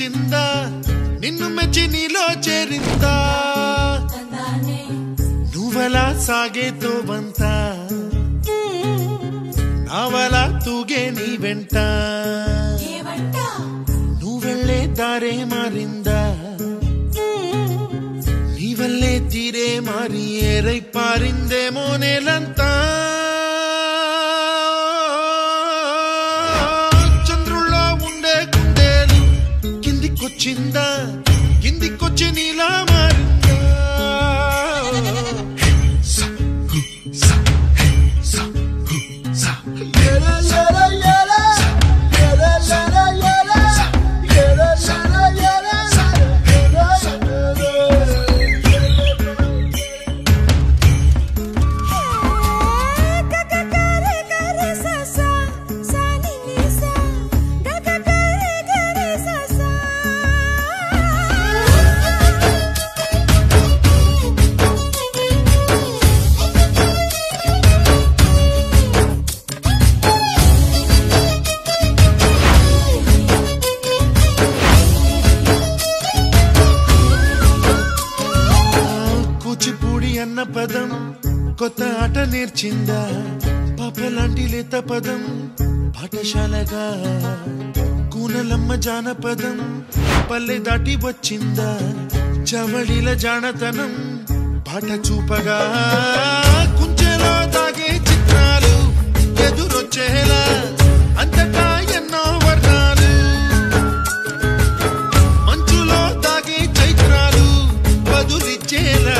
కలిసిందా నిన్ను మెచ్చి నీలో చేరిందా నువ్వలా సాగేతో బంత నావలా తూగే నీ వెంట నువ్వెళ్ళే దారే మారిందా నీవల్లే తీరే మారి ఏరై పారిందేమో నేలంతా చంద్రుల్లో ఉండే గుండెలు కిందికొచ్చిందా కిందికొచ్చి నీలా మారిందా అన్న పదం కొత్త ఆట నేర్చిందా పాపలాంటి లేత పదం పాఠశాలగా కూనలమ్మ జానపదం పల్లె దాటి వచ్చిందా చవళిల జానతనం పాట చూపగా కుంచెలో తాగే చిత్రాలు ఎదురొచ్చేలా అంతటా ఎన్నో వర్ణాలు మంచులో తాగే చైత్రాలు బదులిచ్చేలా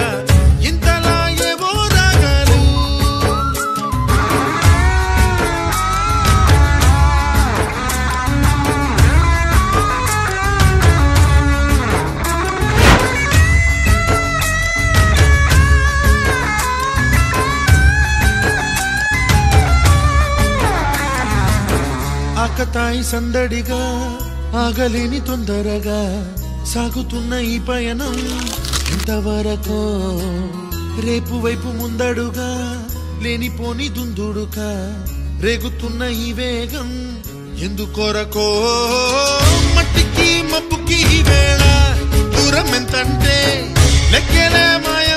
ఆకతాయి సందడిగా ఆగలేని తొందరగా సాగుతున్న ఈ పయనం ఎంతవరకో రేపు వైపు ముందడుగా లేనిపోని దుందుడుగా రేగుతున్న ఈ వేగం ఎందుకొరకో మట్టికి మబ్బుకి ఈ వేళ దూరం ఎంతంటే లెక్కలే మాయ